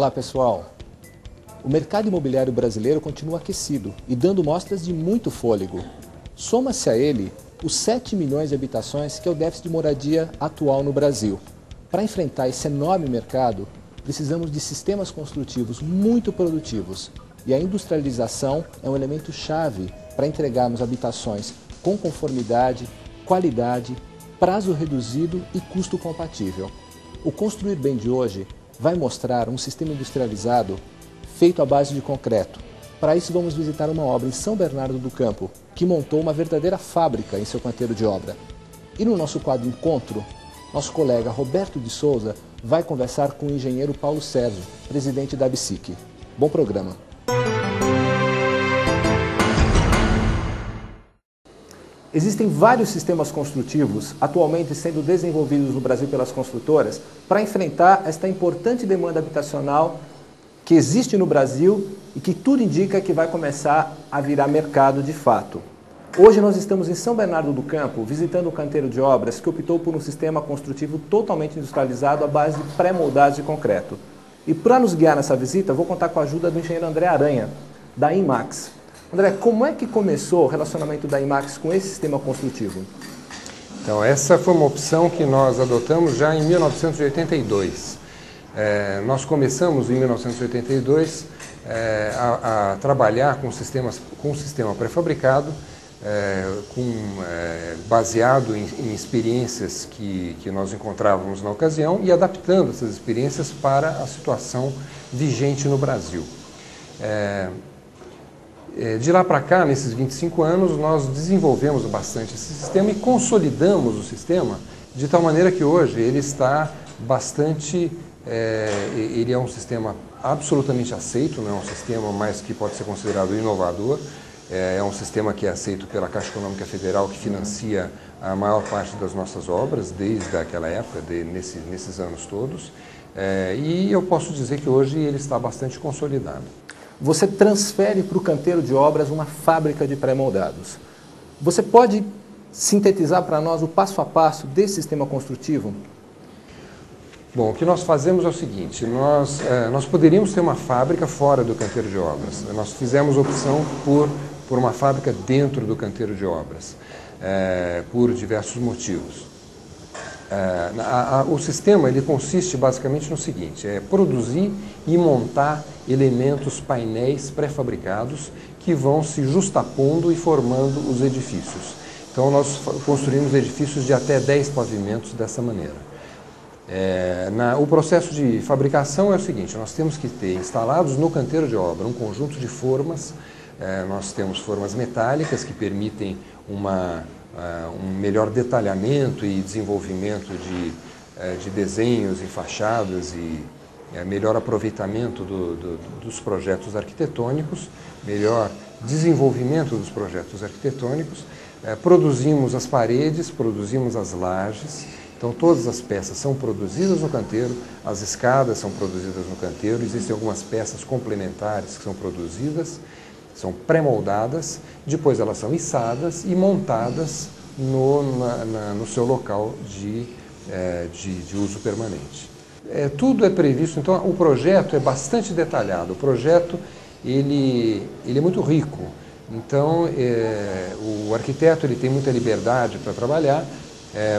Olá pessoal, o mercado imobiliário brasileiro continua aquecido e dando mostras de muito fôlego. Soma-se a ele os 7 milhões de habitações que é o déficit de moradia atual no Brasil. Para enfrentar esse enorme mercado, precisamos de sistemas construtivos muito produtivos e a industrialização é um elemento chave para entregarmos habitações com conformidade, qualidade, prazo reduzido e custo compatível. O Construir Bem de hoje vai mostrar um sistema industrializado feito à base de concreto. Para isso vamos visitar uma obra em São Bernardo do Campo, que montou uma verdadeira fábrica em seu canteiro de obra. E no nosso quadro Encontro, nosso colega Roberto de Souza vai conversar com o engenheiro Paulo Sérgio, presidente da ABSIC. Bom programa. Existem vários sistemas construtivos atualmente sendo desenvolvidos no Brasil pelas construtoras para enfrentar esta importante demanda habitacional que existe no Brasil e que tudo indica que vai começar a virar mercado de fato. Hoje nós estamos em São Bernardo do Campo, visitando o canteiro de obras que optou por um sistema construtivo totalmente industrializado à base de pré-moldados de concreto. E para nos guiar nessa visita, vou contar com a ajuda do engenheiro André Aranha, da IMAX. André, como é que começou o relacionamento da IMAX com esse sistema construtivo? Então, essa foi uma opção que nós adotamos já em 1982. Nós começamos em 1982 a trabalhar com um sistema pré-fabricado, baseado em experiências que nós encontrávamos na ocasião e adaptando essas experiências para a situação vigente no Brasil. De lá para cá, nesses 25 anos, nós desenvolvemos bastante esse sistema e consolidamos o sistema de tal maneira que hoje ele está bastante... ele é um sistema absolutamente aceito, não é um sistema mais que pode ser considerado inovador, é um sistema que é aceito pela Caixa Econômica Federal, que financia a maior parte das nossas obras desde aquela época, nesses anos todos, e eu posso dizer que hoje ele está bastante consolidado. Você transfere para o canteiro de obras uma fábrica de pré-moldados. Você pode sintetizar para nós o passo a passo desse sistema construtivo? Bom, o que nós fazemos é o seguinte, nós poderíamos ter uma fábrica fora do canteiro de obras. Nós fizemos opção por uma fábrica dentro do canteiro de obras, por diversos motivos. O sistema ele consiste basicamente no seguinte, produzir e montar elementos, painéis pré-fabricados que vão se justapondo e formando os edifícios. Então nós construímos edifícios de até 10 pavimentos dessa maneira. O processo de fabricação é o seguinte, nós temos que ter instalados no canteiro de obra um conjunto de formas, nós temos formas metálicas que permitem um melhor detalhamento e desenvolvimento de desenhos em fachadas e melhor aproveitamento dos projetos arquitetônicos, melhor desenvolvimento dos projetos arquitetônicos, produzimos as paredes, produzimos as lajes. Então, todas as peças são produzidas no canteiro, as escadas são produzidas no canteiro, existem algumas peças complementares que são produzidas, são pré-moldadas, depois elas são içadas e montadas no seu local de uso permanente. Tudo é previsto, então o projeto é bastante detalhado, o projeto ele é muito rico, então o arquiteto ele tem muita liberdade para trabalhar,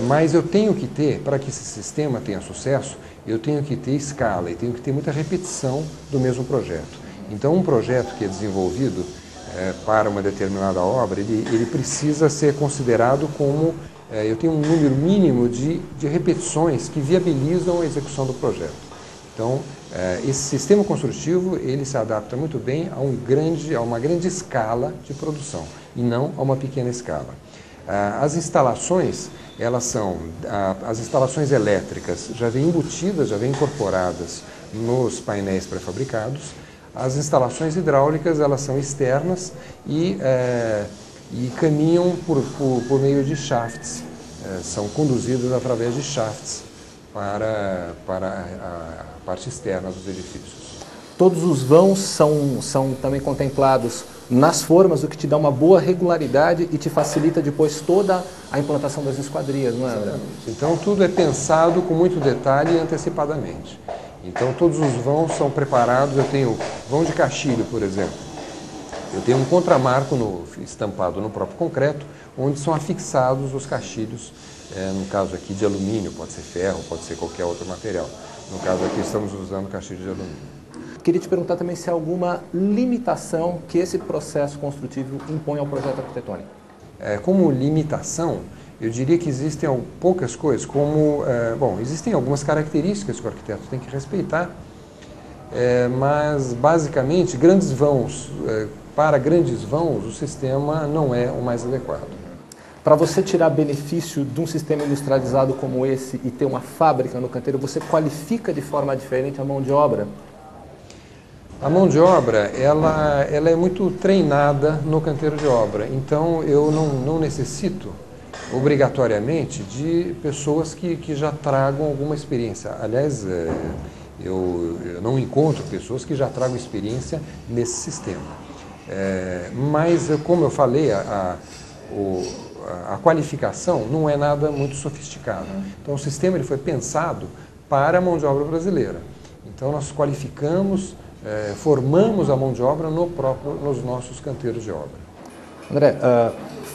mas eu tenho que ter, para que esse sistema tenha sucesso, eu tenho que ter escala e tenho que ter muita repetição do mesmo projeto. Então, um projeto que é desenvolvido para uma determinada obra, ele precisa ser considerado como, eu tenho um número mínimo de repetições que viabilizam a execução do projeto. Então, esse sistema construtivo, ele se adapta muito bem a uma grande escala de produção e não a uma pequena escala. As instalações, as instalações elétricas já vêm embutidas, já vêm incorporadas nos painéis pré-fabricados. As instalações hidráulicas, elas são externas e caminham por meio de shafts, são conduzidas através de shafts para a parte externa dos edifícios. Todos os vãos são também contemplados nas formas, o que te dá uma boa regularidade e te facilita depois toda a implantação das esquadrias, não é, André? Então tudo é pensado com muito detalhe e antecipadamente. Então todos os vãos são preparados, eu tenho vão de caixilho, por exemplo. Eu tenho um contramarco estampado no próprio concreto, onde são afixados os caixilhos, no caso aqui de alumínio, pode ser ferro, pode ser qualquer outro material. No caso aqui estamos usando caixilho de alumínio. Queria te perguntar também se há alguma limitação que esse processo construtivo impõe ao projeto arquitetônico. Como limitação, eu diria que existem poucas coisas, como, existem algumas características que o arquiteto tem que respeitar, mas basicamente grandes vãos, para grandes vãos o sistema não é o mais adequado. Para você tirar benefício de um sistema industrializado como esse e ter uma fábrica no canteiro, você qualifica de forma diferente a mão de obra? A mão de obra, ela é muito treinada no canteiro de obra, então eu não necessito obrigatoriamente de pessoas que já tragam alguma experiência. Aliás, eu não encontro pessoas que já tragam experiência nesse sistema. Mas, como eu falei, a qualificação não é nada muito sofisticado. Então, o sistema ele foi pensado para a mão de obra brasileira. Então, nós qualificamos, formamos a mão de obra nos nossos canteiros de obra. André,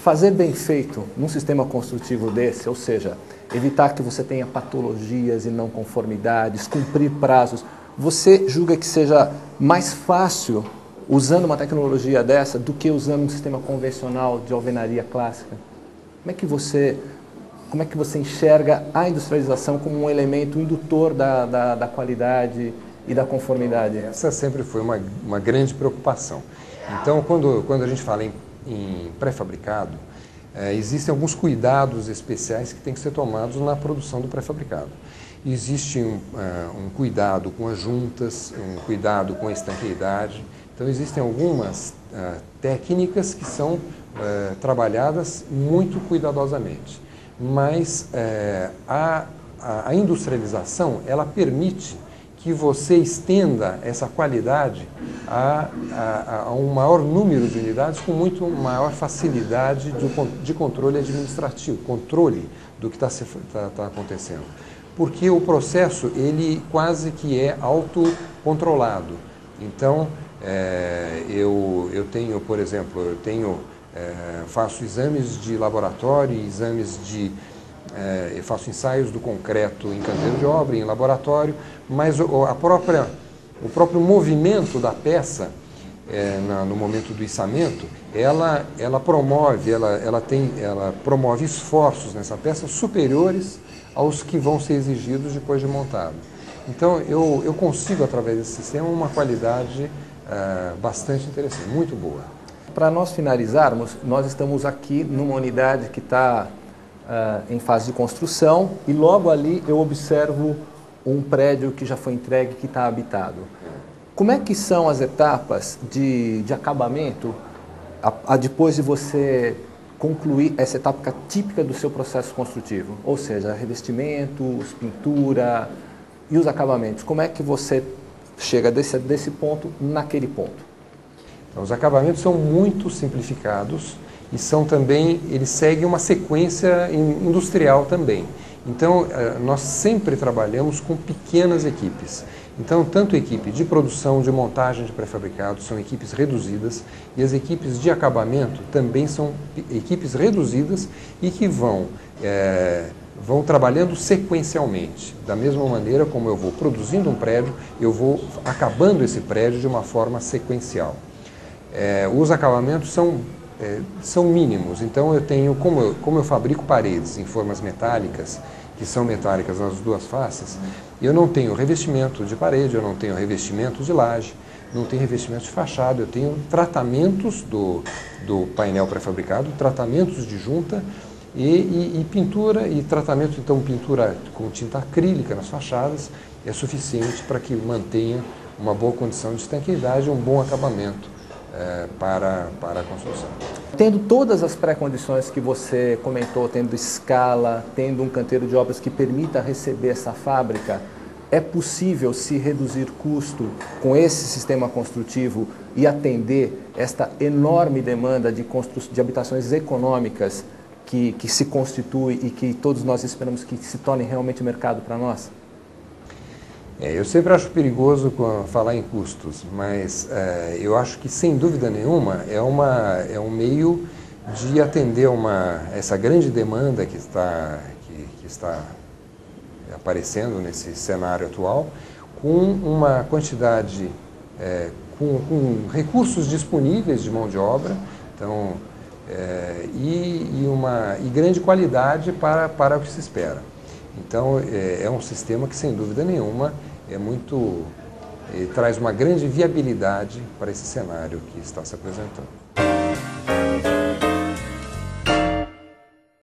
fazer bem feito num sistema construtivo desse, ou seja, evitar que você tenha patologias e não conformidades, cumprir prazos, você julga que seja mais fácil usando uma tecnologia dessa do que usando um sistema convencional de alvenaria clássica? Como é que você enxerga a industrialização como um elemento indutor da qualidade e da conformidade? Essa sempre foi uma grande preocupação. Então, quando a gente fala em pré-fabricado, existem alguns cuidados especiais que têm que ser tomados na produção do pré-fabricado. Existe um cuidado com as juntas, um cuidado com a estanqueidade. Então, existem algumas técnicas que são trabalhadas muito cuidadosamente. Mas a industrialização, ela permite que você estenda essa qualidade a um maior número de unidades com muito maior facilidade de controle administrativo, controle do que está acontecendo. Porque o processo, ele quase que é autocontrolado. Então, eu tenho, por exemplo, faço exames de laboratório, eu faço ensaios do concreto em canteiro de obra, em laboratório, mas o próprio movimento da peça, no momento do içamento, ela promove esforços nessa peça superiores aos que vão ser exigidos depois de montado. Então, eu consigo, através desse sistema, uma qualidade bastante interessante, muito boa. Para nós finalizarmos, nós estamos aqui numa unidade que está em fase de construção e logo ali eu observo um prédio que já foi entregue, que está habitado. Como é que são as etapas de acabamento depois de você concluir essa etapa típica do seu processo construtivo? Ou seja, revestimentos, pintura e os acabamentos. Como é que você chega desse ponto naquele ponto? Então, os acabamentos são muito simplificados e eles seguem uma sequência industrial também. Então, nós sempre trabalhamos com pequenas equipes. Então, tanto a equipe de produção, de montagem de pré-fabricados são equipes reduzidas e as equipes de acabamento também são equipes reduzidas e que vão trabalhando sequencialmente. Da mesma maneira como eu vou produzindo um prédio, eu vou acabando esse prédio de uma forma sequencial. Os acabamentos são mínimos, então eu tenho, como eu fabrico paredes em formas metálicas, que são metálicas nas duas faces, eu não tenho revestimento de parede, eu não tenho revestimento de laje, não tenho revestimento de fachada, eu tenho tratamentos do painel pré-fabricado, tratamentos de junta e pintura, e tratamento, então pintura com tinta acrílica nas fachadas é suficiente para que mantenha uma boa condição de estanqueidade e um bom acabamento para a construção. Tendo todas as pré-condições que você comentou, tendo escala, tendo um canteiro de obras que permita receber essa fábrica, é possível se reduzir custo com esse sistema construtivo e atender esta enorme demanda de habitações econômicas que se constitui e que todos nós esperamos que se torne realmente mercado para nós? Eu sempre acho perigoso falar em custos, mas eu acho que, sem dúvida nenhuma, é um meio de atender essa grande demanda que está aparecendo nesse cenário atual, com uma quantidade, com recursos disponíveis de mão de obra, então, e grande qualidade para o que se espera. Então, é um sistema que, sem dúvida nenhuma, traz uma grande viabilidade para esse cenário que está se apresentando.